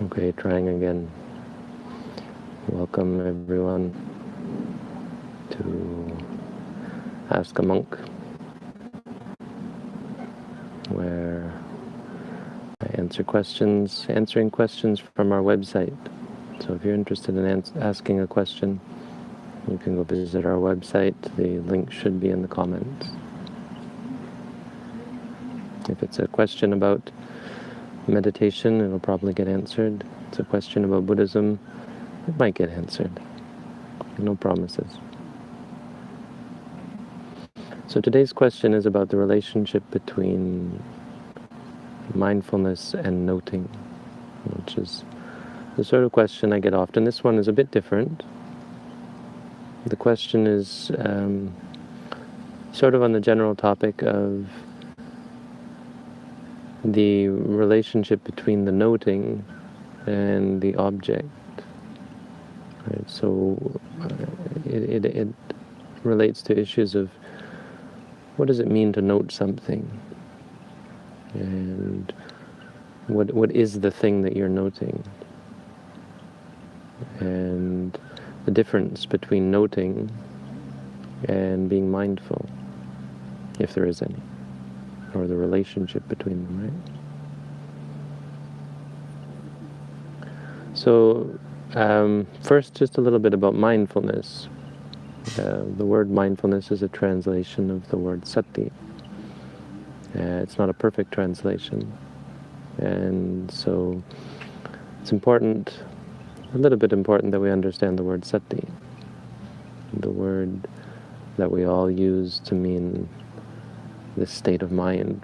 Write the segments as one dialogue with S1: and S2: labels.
S1: Okay, trying again. Welcome everyone to Ask a Monk, where I answering questions from our website. So if you're interested in asking a question, you can go visit our website. The link should be in the comments. If it's a question about meditation, it'll probably get answered. If it's a question about Buddhism, it might get answered. No promises. So today's question is about the relationship between mindfulness and noting, which is the sort of question I get often. This one is a bit different. The question is sort of on the general topic of the relationship between the noting and the object. Right? So it relates to issues of what does it mean to note something, and what is the thing that you're noting, and the difference between noting and being mindful, if there is any, or the relationship between them, right? So first, just a little bit about mindfulness. The word mindfulness is a translation of the word sati. It's not a perfect translation, and so it's important, a little bit important, that we understand the word sati, the word that we all use to mean this state of mind,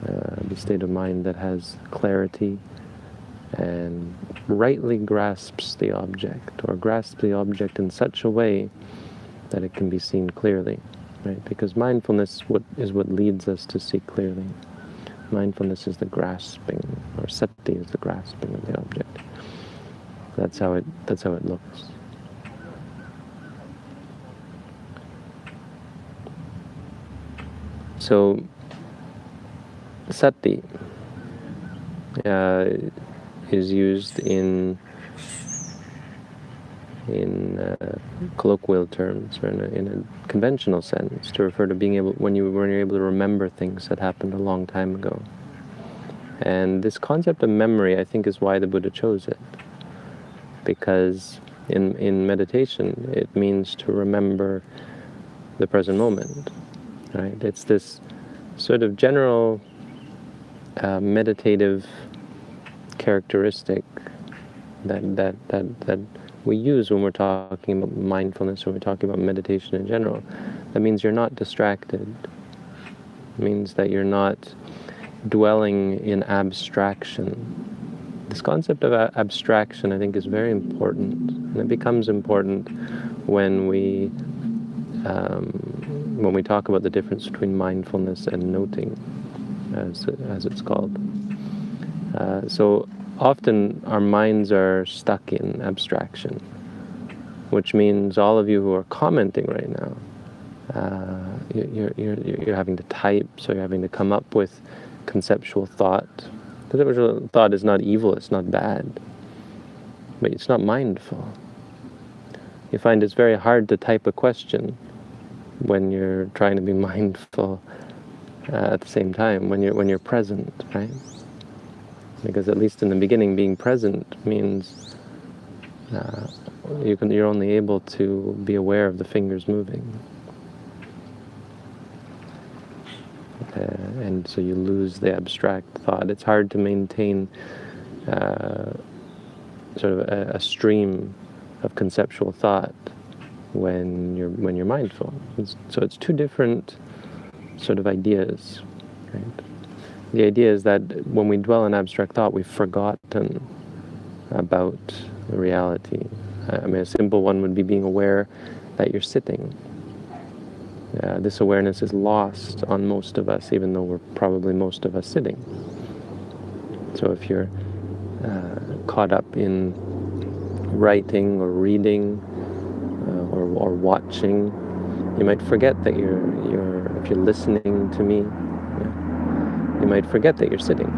S1: the state of mind that has clarity and rightly grasps the object, or grasps the object in such a way that it can be seen clearly, right? Because mindfulness is what leads us to see clearly. Mindfulness is the grasping, or sati is the grasping of the object. That's how it looks. So sati is used in colloquial terms, or in a conventional sense, to refer to being able, when you're able to remember things that happened a long time ago. And this concept of memory, I think, is why the Buddha chose it, because in meditation it means to remember the present moment, right? It's this sort of general meditative characteristic that we use when we're talking about mindfulness, when we're talking about meditation in general. That means you're not distracted. It means that you're not dwelling in abstraction. This concept of abstraction, I think, is very important, and it becomes important when we talk about the difference between mindfulness and noting, as it's called. So often our minds are stuck in abstraction, which means all of you who are commenting right now, you're having to type, so you're having to come up with conceptual thought. Conceptual thought is not evil, it's not bad, but it's not mindful. You find it's very hard to type a question when you're trying to be mindful at the same time, when you're present, right? Because at least in the beginning, being present means you're only able to be aware of the fingers moving. And so you lose the abstract thought. It's hard to maintain sort of a stream of conceptual thought when you're mindful. So it's two different sort of ideas, right? The idea is that when we dwell in abstract thought, we've forgotten about the reality. I mean, a simple one would be being aware that you're sitting. This awareness is lost on most of us, even though we're probably most of us sitting. So if you're caught up in writing or reading or watching, you might forget that if you're listening to me, you might forget that you're sitting.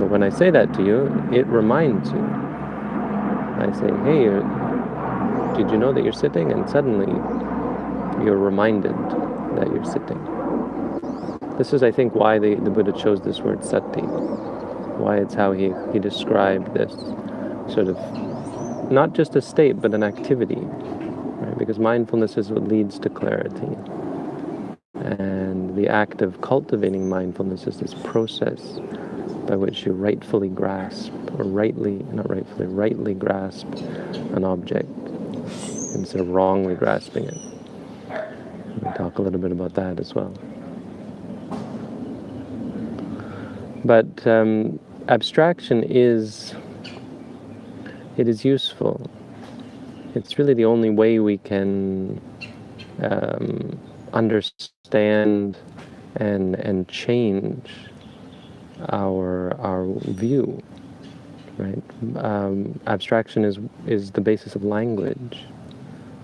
S1: But when I say that to you, it reminds you. I say, hey, did you know that you're sitting? And suddenly you're reminded that you're sitting. This is, I think, why the Buddha chose this word sati, why it's how he described this sort of, not just a state, but an activity, right? Because mindfulness is what leads to clarity. And the act of cultivating mindfulness is this process by which you rightfully grasp, or rightly grasp an object instead of wrongly grasping it. We'll talk a little bit about that as well. But abstraction is useful. It's really the only way we can understand and change our view, right? Abstraction is the basis of language.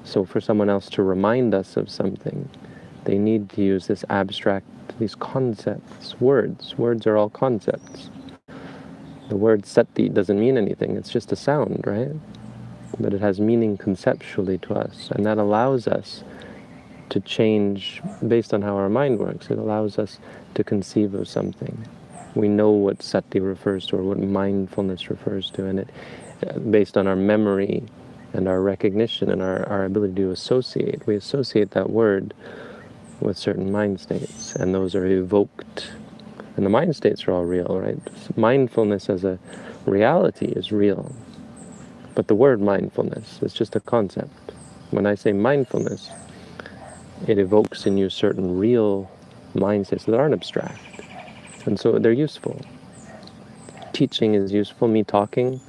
S1: So for someone else to remind us of something, they need to use this abstract, these concepts, words. Words are all concepts. The word sati doesn't mean anything, it's just a sound, right? But it has meaning conceptually to us, and that allows us to change based on how our mind works. It allows us to conceive of something. We know what sati refers to, or what mindfulness refers to, and it, based on our memory and our recognition and our ability to associate, we associate that word with certain mind states, and those are evoked. And the mind states are all real, right? Mindfulness as a reality is real. But the word mindfulness is just a concept. When I say mindfulness, it evokes in you certain real mind states that aren't abstract. And so they're useful. Teaching is useful. Me talking,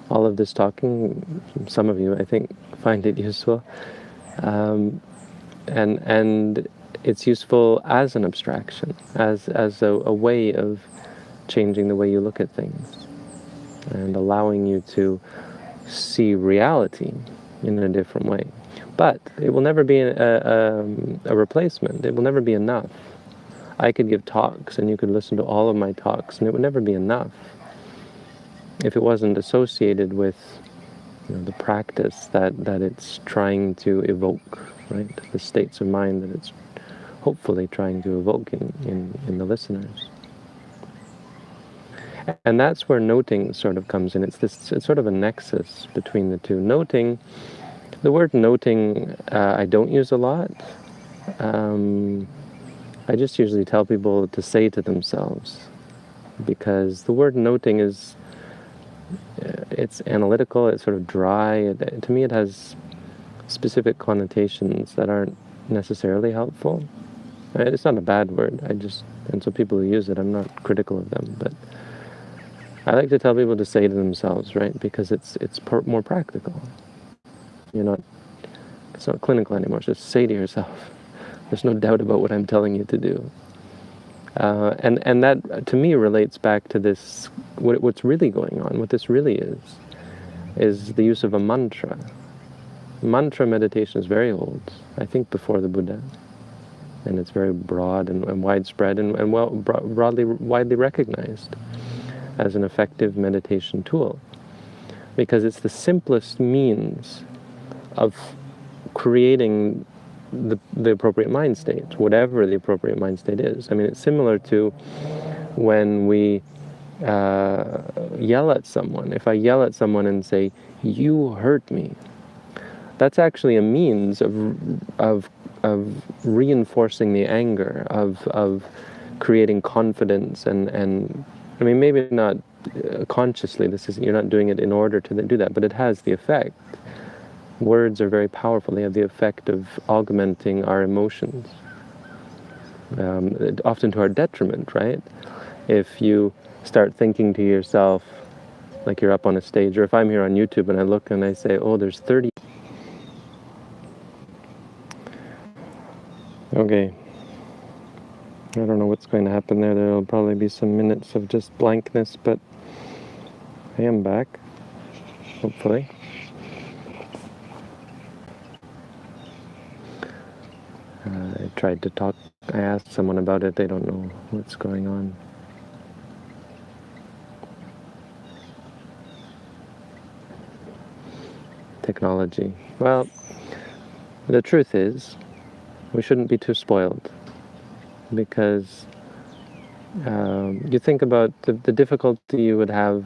S1: all of this talking, some of you, I think, find it useful. And it's useful as an abstraction, as a way of changing the way you look at things and allowing you to see reality in a different way. But it will never be a replacement. It will never be enough. I could give talks and you could listen to all of my talks, and it would never be enough if it wasn't associated with the practice that it's trying to evoke, right? The states of mind that it's hopefully trying to evoke in the listeners. And that's where noting sort of comes in. It's sort of a nexus between the two. Noting, the word noting I don't use a lot. I just usually tell people to say to themselves, because the word noting is, it's analytical, it's sort of dry. To me it has specific connotations that aren't necessarily helpful. It's not a bad word, and so people who use it, I'm not critical of them, but I like to tell people to say to themselves, right? Because it's more practical. It's not clinical anymore. It's just say to yourself. There's no doubt about what I'm telling you to do. And that, to me, relates back to this, what's really going on, what this really is the use of a mantra. Mantra meditation is very old, I think before the Buddha. And it's very broad and widespread and widely recognized as an effective meditation tool, because it's the simplest means of creating the appropriate mind state, whatever the appropriate mind state is. I mean, it's similar to when we yell at someone. If I yell at someone and say, "You hurt me," that's actually a means of reinforcing the anger, of creating confidence, and I mean, maybe not consciously. You're not doing it in order to do that, but it has the effect. Words are very powerful. They have the effect of augmenting our emotions, often to our detriment, right? If you start thinking to yourself, like you're up on a stage, or if I'm here on YouTube and I look and I say, oh, there's 30. Okay. I don't know what's going to happen there. There'll probably be some minutes of just blankness, but I am back, hopefully. I tried to talk, I asked someone about it, they don't know what's going on. technology. Well, the truth is, we shouldn't be too spoiled, because you think about the difficulty you would have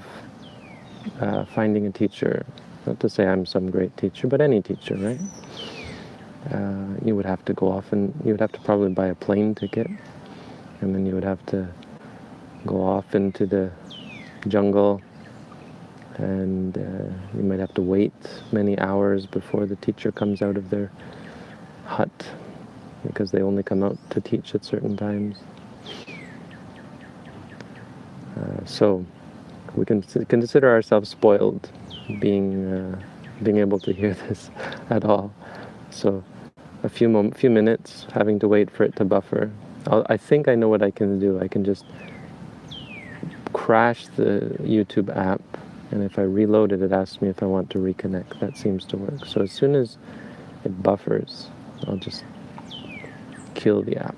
S1: finding a teacher. Not to say I'm some great teacher, but any teacher, right? You would have to go off, and you would have to probably buy a plane ticket, and then you would have to go off into the jungle, and you might have to wait many hours before the teacher comes out of their hut, because they only come out to teach at certain times. So we can consider ourselves spoiled, being able to hear this at all. So a few minutes, having to wait for it to buffer. I think I know what I can do. I can just crash the YouTube app, and if I reload it, it asks me if I want to reconnect. That seems to work. So as soon as it buffers, I'll just kill the app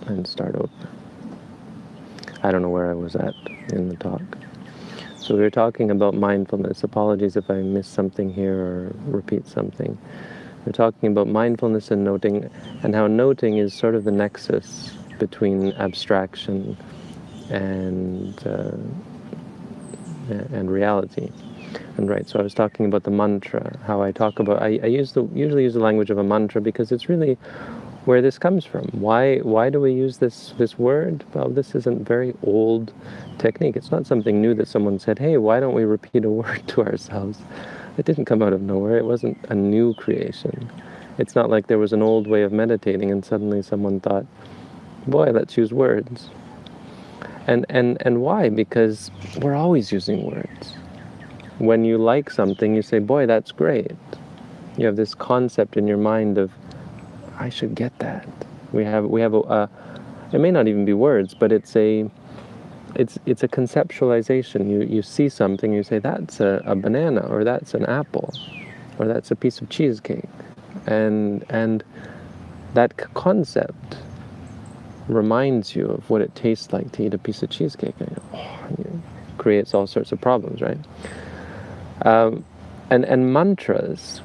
S1: and start over. I don't know where I was at in the talk. So we were talking about mindfulness. Apologies if I miss something here or repeat something. We're talking about mindfulness and noting, and how noting is sort of the nexus between abstraction and reality. And right, so I was talking about the mantra, how I talk about, I usually use the language of a mantra because it's really where this comes from. Why do we use this word? Well, this is a very old technique. It's not something new that someone said, hey, why don't we repeat a word to ourselves? It didn't come out of nowhere. It wasn't a new creation. It's not like there was an old way of meditating and suddenly someone thought, boy, let's use words. And why? Because we're always using words. When you like something, you say, boy, that's great. You have this concept in your mind of, I should get that. We have a it may not even be words, but it's a conceptualization. You see something, you say, that's a banana, or that's an apple, or that's a piece of cheesecake. And that concept reminds you of what it tastes like to eat a piece of cheesecake. And it creates all sorts of problems, right? And mantras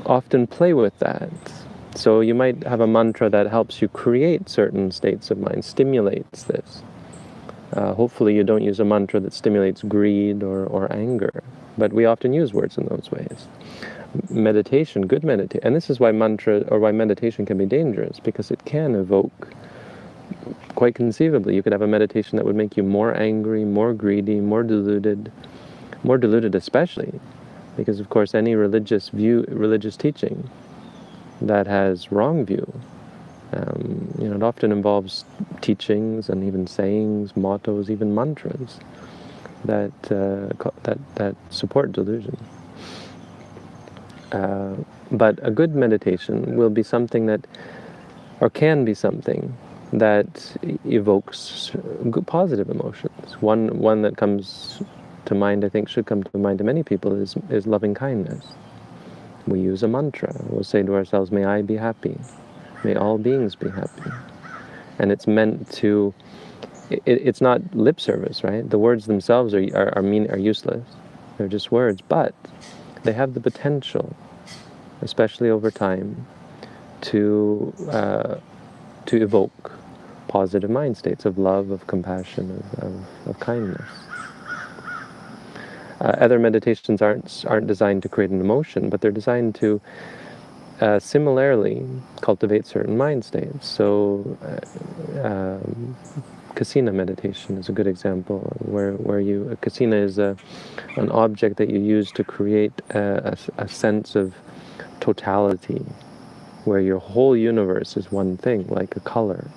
S1: often play with that. So you might have a mantra that helps you create certain states of mind, stimulates this. Hopefully you don't use a mantra that stimulates greed or anger, but we often use words in those ways. Meditation, good meditation, and this is why why meditation can be dangerous, because it can evoke, quite conceivably, you could have a meditation that would make you more angry, more greedy, more deluded especially, because of course any religious teaching that has wrong view, it often involves teachings and even sayings, mottos, even mantras that support delusion. But a good meditation will be something that, or can be something that evokes positive emotions. One that comes to mind, I think should come to mind to many people, is loving kindness. We use a mantra. We'll say to ourselves, may I be happy. May all beings be happy. And it's meant to, it's not lip service, right? The words themselves are useless. They're just words, but they have the potential, especially over time, to evoke positive mind states of love, of compassion, of kindness. Other meditations aren't designed to create an emotion, but they're designed to similarly cultivate certain mind states. So kasina meditation is a good example, where kasina is an object that you use to create a sense of totality, where your whole universe is one thing, like a color.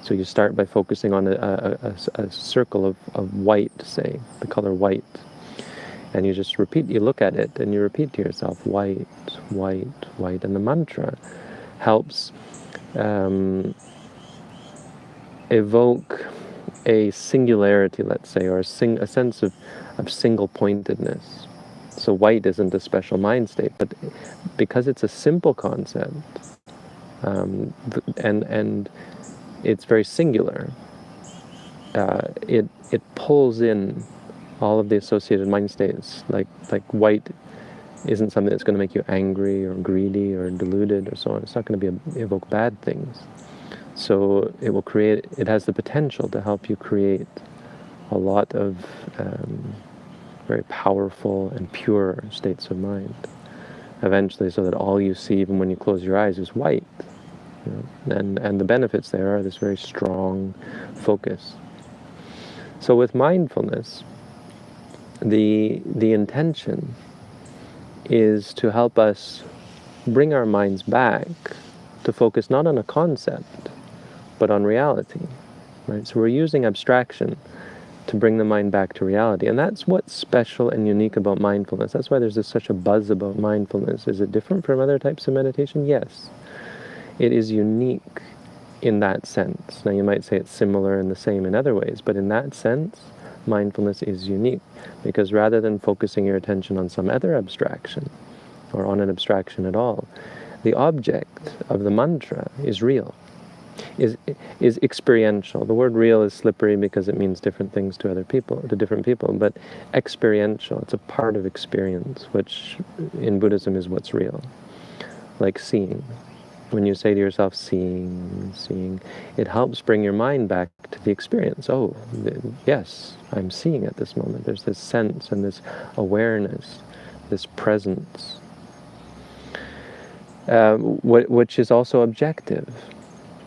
S1: So you start by focusing on a circle of white, say, the color white. And you just repeat, you look at it and you repeat to yourself, white, white, white. And the mantra helps evoke a singularity, let's say, or a sense of single-pointedness. So white isn't a special mind state, but because it's a simple concept, and it's very singular, it pulls in all of the associated mind states. Like white isn't something that's going to make you angry or greedy or deluded or so on. It's not going to evoke bad things. So it has the potential to help you create a lot of very powerful and pure states of mind. Eventually, so that all you see, even when you close your eyes, is white. And the benefits there are this very strong focus. So with mindfulness, the intention is to help us bring our minds back to focus not on a concept, but on reality. Right? So we're using abstraction to bring the mind back to reality. And that's what's special and unique about mindfulness. That's why there's such a buzz about mindfulness. Is it different from other types of meditation? Yes. It is unique in that sense. Now you might say it's similar and the same in other ways, but in that sense, mindfulness is unique, because rather than focusing your attention on some other abstraction, or on an abstraction at all, the object of the mantra is real, is experiential. The word real is slippery because it means different things to different people, but experiential, it's a part of experience, which in Buddhism is what's real. Like seeing. When you say to yourself, seeing, it helps bring your mind back to the experience. Oh, yes, I'm seeing at this moment. There's this sense and this awareness, this presence, which is also objective,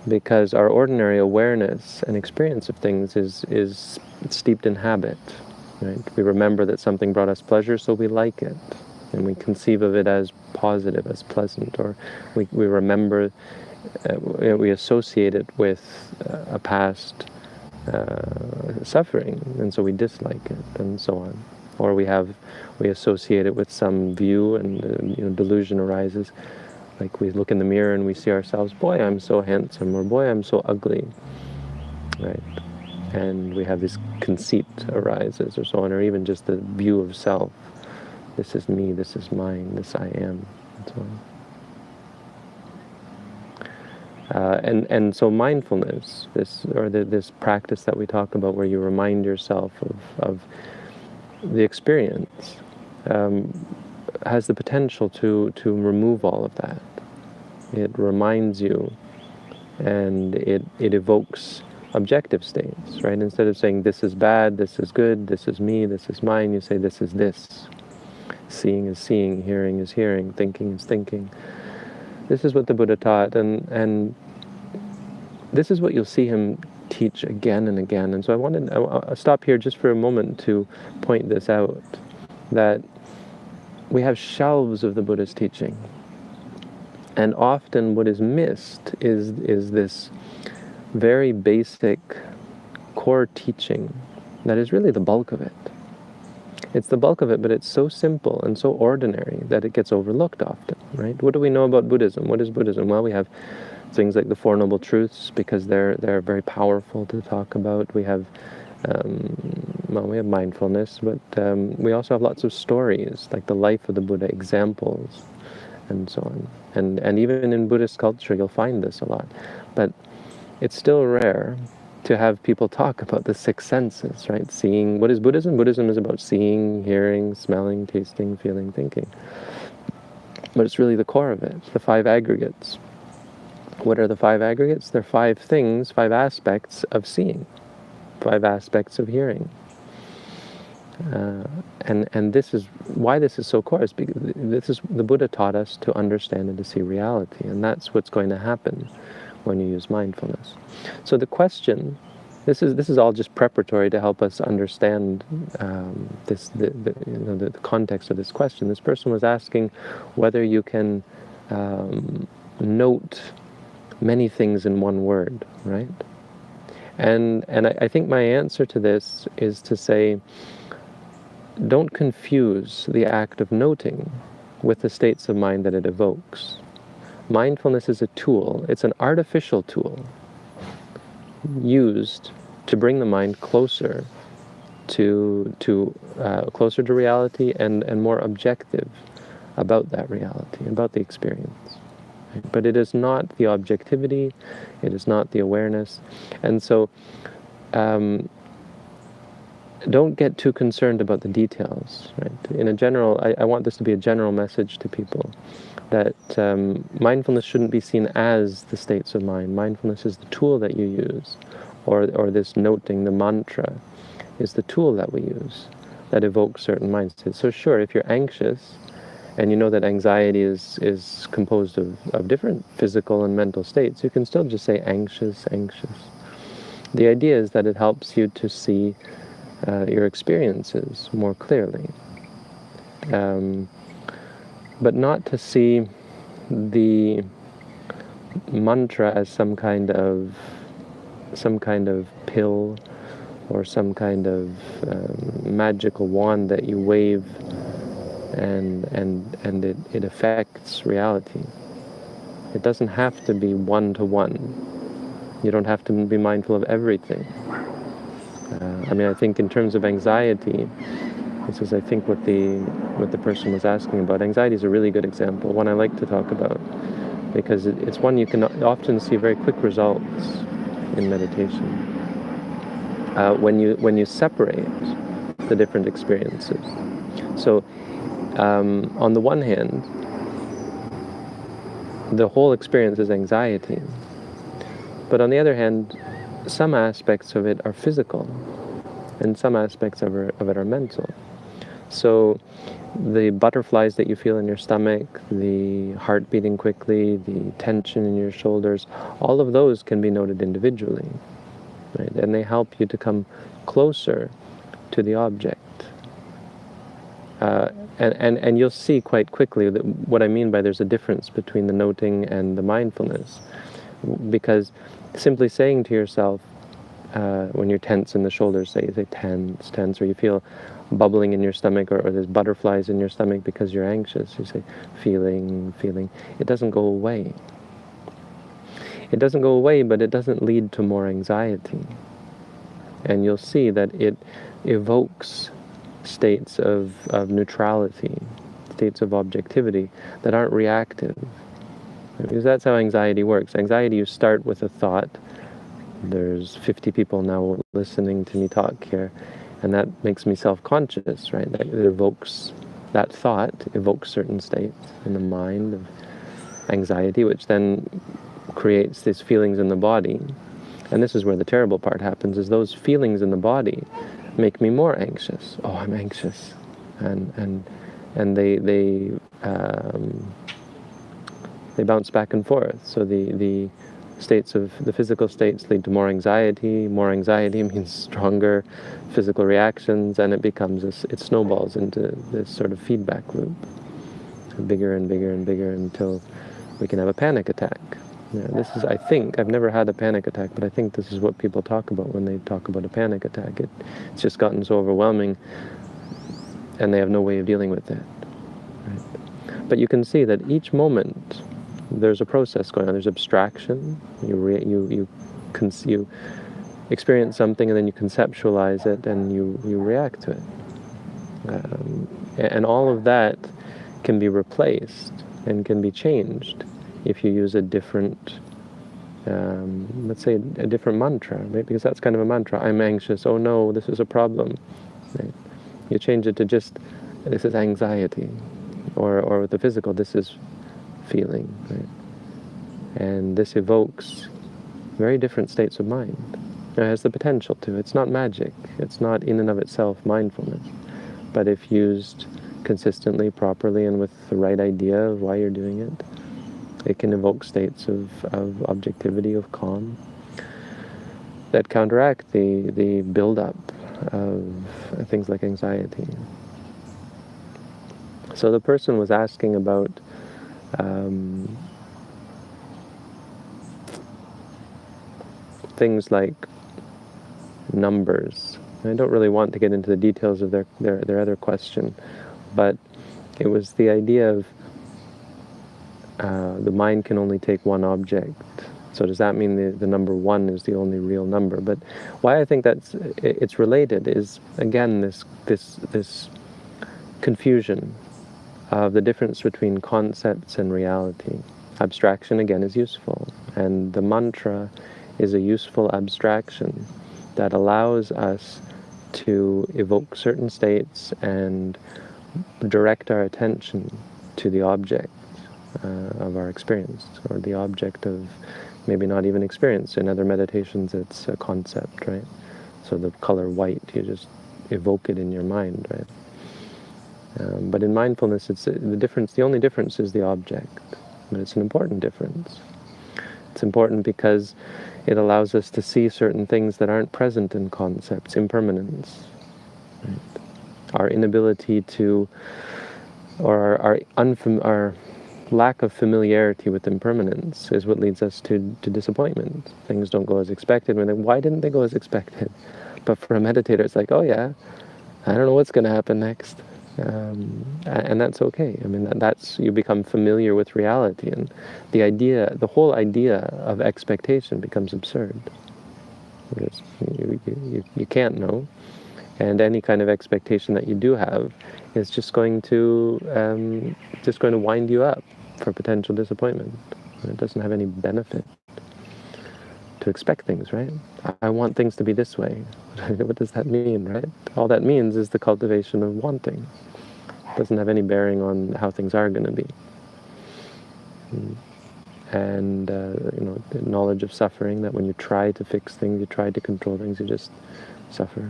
S1: because our ordinary awareness and experience of things is steeped in habit. Right? We remember that something brought us pleasure, so we like it. And we conceive of it as positive, as pleasant, or we remember, we associate it with a past suffering, and so we dislike it, and so on. Or we associate it with some view, and delusion arises. Like we look in the mirror and we see ourselves, boy, I'm so handsome, or boy, I'm so ugly, right? And we have this conceit arises, or so on, or even just the view of self. This is me, this is mine, this I am, and so on. And so mindfulness, this practice that we talk about, where you remind yourself of the experience, has the potential to remove all of that. It reminds you, and it evokes objective states, right? Instead of saying this is bad, this is good, this is me, this is mine, you say this is this. Seeing is seeing, hearing is hearing, thinking is thinking. This is what the Buddha taught, and this is what you'll see him teach again and again. And so I'll stop here just for a moment to point this out, that we have shelves of the Buddha's teaching. And often what is missed is this very basic core teaching that is really the bulk of it. It's the bulk of it, but it's so simple and so ordinary that it gets overlooked often, right? What do we know about Buddhism? What is Buddhism? Well, we have things like the Four Noble Truths, because they're very powerful to talk about. We have mindfulness, but we also have lots of stories, like the life of the Buddha, examples, and so on. And even in Buddhist culture, you'll find this a lot. But it's still rare to have people talk about the six senses, right? Seeing. What is Buddhism? Buddhism is about seeing, hearing, smelling, tasting, feeling, thinking. But it's really the core of it, the five aggregates. What are the five aggregates? They're five things, five aspects of seeing, five aspects of hearing. And this is why this is so core, is because the Buddha taught us to understand and to see reality, and that's what's going to happen when you use mindfulness. So the question, this is all just preparatory to help us understand the context of this question. This person was asking whether you can note many things in one word, right? And I think my answer to this is to say, don't confuse the act of noting with the states of mind that it evokes. Mindfulness is a tool. It's an artificial tool used to bring the mind closer to reality and more objective about that reality, about the experience. But it is not the objectivity, it is not the awareness. And so don't get too concerned about the details, right? In a general, I want this to be a general message to people, that mindfulness shouldn't be seen as the states of mind. Mindfulness is the tool that you use, or this noting, the mantra, is the tool that we use that evokes certain mindstates. So sure, if you're anxious, and you know that anxiety is composed of different physical and mental states, you can still just say anxious, anxious. The idea is that it helps you to see your experiences more clearly, but not to see the mantra as some kind of pill or some kind of magical wand that you wave and it affects reality. It doesn't have to be one-to-one. You don't have to be mindful of everything. I mean, I think in terms of anxiety, this is, I think, what the person was asking about. Anxiety is a really good example, one I like to talk about, because it's one you can often see very quick results in meditation. When you separate the different experiences. So, on the one hand, the whole experience is anxiety, but on the other hand, some aspects of it are physical, and some aspects of it are mental. So the butterflies that you feel in your stomach, the heart beating quickly, the tension in your shoulders, all of those can be noted individually, right? And they help you to come closer to the object. And you'll see quite quickly that what I mean by there's a difference between the noting and the mindfulness, because simply saying to yourself, when you're tense in the shoulders, say tense, or you feel bubbling in your stomach, or there's butterflies in your stomach because you're anxious, you say feeling, it doesn't go away. It doesn't go away, but it doesn't lead to more anxiety. And you'll see that it evokes states of neutrality, states of objectivity that aren't reactive. Because that's how anxiety works. Anxiety, you start with a thought. There's 50 people now listening to me talk here, and that makes me self-conscious, right? That thought evokes certain states in the mind of anxiety, which then creates these feelings in the body. And this is where the terrible part happens, is those feelings in the body make me more anxious. Oh, I'm anxious. And they bounce back and forth. So the states of the physical states lead to more anxiety. More anxiety means stronger physical reactions, and it becomes it snowballs into this sort of feedback loop, bigger and bigger and bigger, until we can have a panic attack. Yeah, this is, I think, I've never had a panic attack, but I think this is what people talk about when they talk about a panic attack. It's just gotten so overwhelming, and they have no way of dealing with it. Right? But you can see that each moment there's a process going on. There's abstraction. You experience something, and then you conceptualize it, and you react to it. And all of that can be replaced and can be changed if you use a different, let's say, a different mantra, right? Because that's kind of a mantra. I'm anxious. Oh no, this is a problem. Right? You change it to just, this is anxiety, or with the physical, this is feeling, right? And this evokes very different states of mind. It has the potential to. It's not magic. It's not in and of itself mindfulness. But if used consistently, properly, and with the right idea of why you're doing it, it can evoke states of objectivity, of calm, that counteract the build-up of things like anxiety. So the person was asking about things like numbers. I don't really want to get into the details of their other question, but it was the idea of the mind can only take one object. So does that mean the number one is the only real number? But why I think it's related is, again, this confusion of the difference between concepts and reality. Abstraction, again, is useful, and the mantra is a useful abstraction that allows us to evoke certain states and direct our attention to the object of our experience, or the object of maybe not even experience. In other meditations, it's a concept, right? So the color white, you just evoke it in your mind, right? But in mindfulness, it's the difference. The only difference is the object, but it's an important difference. It's important because it allows us to see certain things that aren't present in concepts, impermanence. Right? Our inability to, or our lack of familiarity with impermanence is what leads us to disappointment. Things don't go as expected. We're like, why didn't they go as expected? But for a meditator, it's like, oh yeah, I don't know what's going to happen next. And that's okay. I mean, that's, you become familiar with reality, and the whole idea of expectation becomes absurd. Because you can't know, and any kind of expectation that you do have is just going to wind you up for potential disappointment. It doesn't have any benefit to expect things, right? I want things to be this way. What does that mean, right? All that means is the cultivation of wanting. It doesn't have any bearing on how things are going to be. And the knowledge of suffering, that when you try to fix things, you try to control things, you just suffer.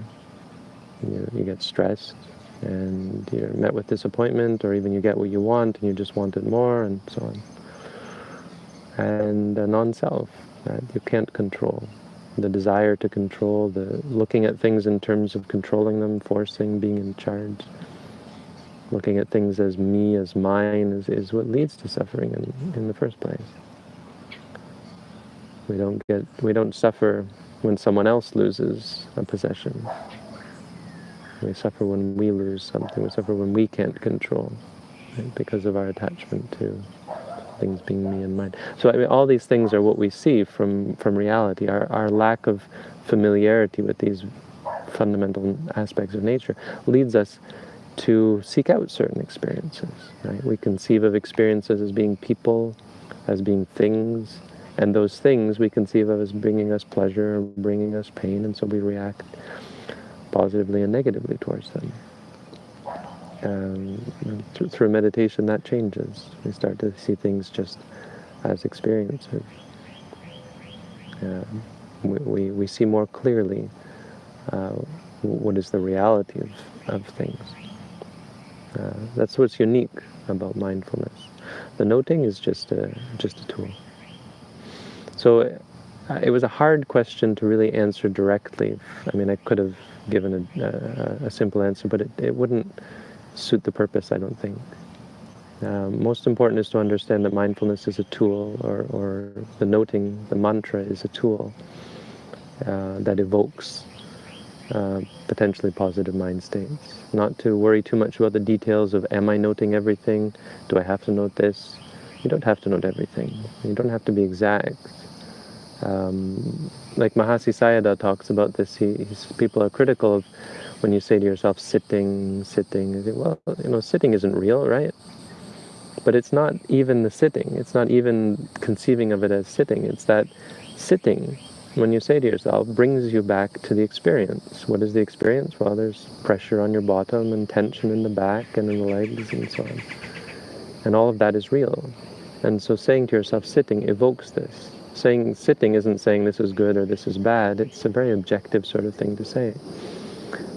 S1: You get stressed, and you're met with disappointment, or even you get what you want and you just want it more, and so on. And non-self, that you can't control. The desire to control, the looking at things in terms of controlling them, forcing, being in charge, looking at things as me, as mine, is what leads to suffering in the first place. We don't suffer when someone else loses a possession. We suffer when we lose something. We suffer when we can't control, right? Because of our attachment to things being me and mine. So I mean, all these things are what we see from reality. Our lack of familiarity with these fundamental aspects of nature leads us to seek out certain experiences. Right? We conceive of experiences as being people, as being things, and those things we conceive of as bringing us pleasure or bringing us pain, and so we react positively and negatively towards them. Through meditation, that changes. We start to see things just as experiences. We see more clearly what is the reality of things. That's what's unique about mindfulness. The noting is just a tool. So it was a hard question to really answer directly. I mean, I could have given a simple answer, but it wouldn't suit the purpose, I don't think. Most important is to understand that mindfulness is a tool, or the noting, the mantra is a tool that evokes potentially positive mind states. Not to worry too much about the details of, am I noting everything? Do I have to note this? You don't have to note everything. You don't have to be exact. Like Mahasi Sayadaw talks about this, people are critical of when you say to yourself, sitting, you say, well, sitting isn't real, right? But it's not even the sitting. It's not even conceiving of it as sitting. It's that sitting, when you say to yourself, brings you back to the experience. What is the experience? Well, there's pressure on your bottom and tension in the back and in the legs and so on. And all of that is real. And so saying to yourself, sitting, evokes this. Saying sitting isn't saying this is good or this is bad. It's a very objective sort of thing to say.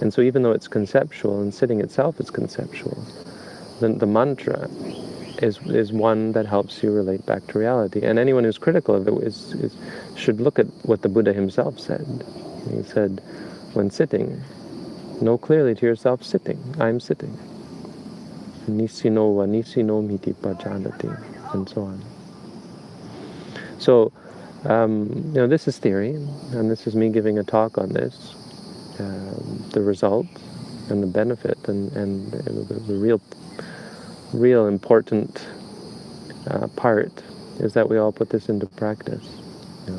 S1: And so even though it's conceptual, and sitting itself is conceptual, then the mantra is one that helps you relate back to reality. And anyone who's critical of it should look at what the Buddha himself said. He said, when sitting, know clearly to yourself, sitting, I'm sitting. Nisino wa nisino miti pajanati, and so on. So, this is theory, and this is me giving a talk on this. The result and the benefit and the real important part is that we all put this into practice.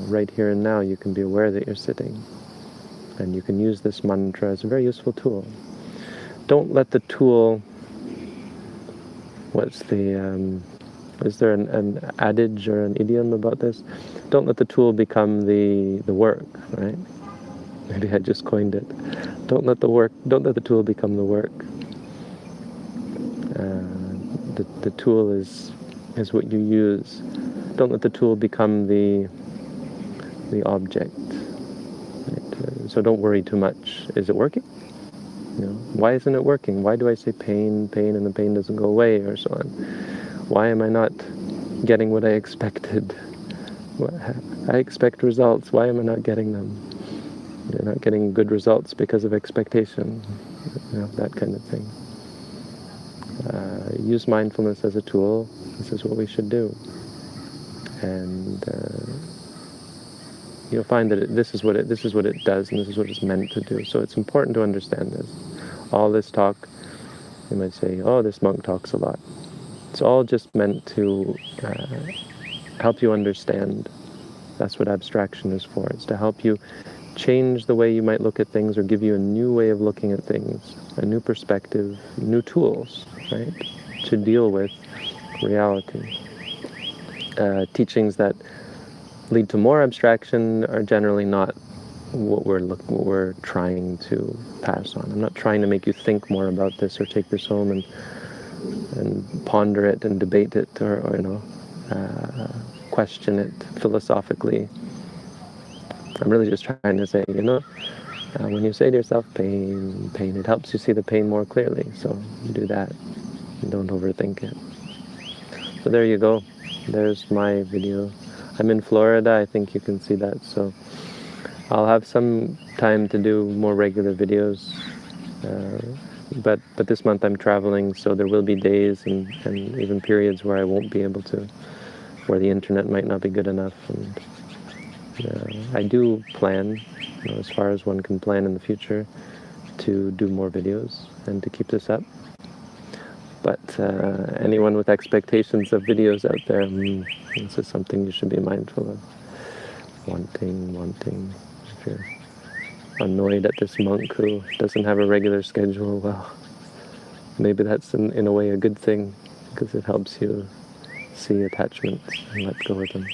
S1: Right here and now, you can be aware that you're sitting, and you can use this mantra as a very useful tool. Don't let the tool. Is there an adage or an idiom about this? Don't let the tool become the work, right? Maybe I just coined it. Don't let the tool become the work. The tool is what you use. Don't let the tool become the object. Right? So don't worry too much. Is it working? Why isn't it working? Why do I say pain, pain, and the pain doesn't go away, or so on? Why am I not getting what I expected? I expect results. Why am I not getting them? You're not getting good results because of expectation. That kind of thing. Use mindfulness as a tool. This is what we should do. And you'll find that this is what it does, and this is what it's meant to do. So it's important to understand this. All this talk, you might say, oh, this monk talks a lot. It's all just meant to help you understand. That's what abstraction is for. It's to help you change the way you might look at things, or give you a new way of looking at things, a new perspective, new tools, right, to deal with reality. Teachings that lead to more abstraction are generally not what we're trying to pass on. I'm not trying to make you think more about this, or take this home and ponder it and debate it, or question it philosophically. I'm really just trying to say, when you say to yourself, pain, pain, it helps you see the pain more clearly. So you do that. And don't overthink it. So there you go. There's my video. I'm in Florida. I think you can see that. So I'll have some time to do more regular videos. But this month I'm traveling, so there will be days and even periods where I won't be able to, where the internet might not be good enough. And I do plan, as far as one can plan in the future, to do more videos and to keep this up. But anyone with expectations of videos out there, this is something you should be mindful of. Wanting. If you're annoyed at this monk who doesn't have a regular schedule, well, maybe that's in a way a good thing, because it helps you see attachments and let go of them.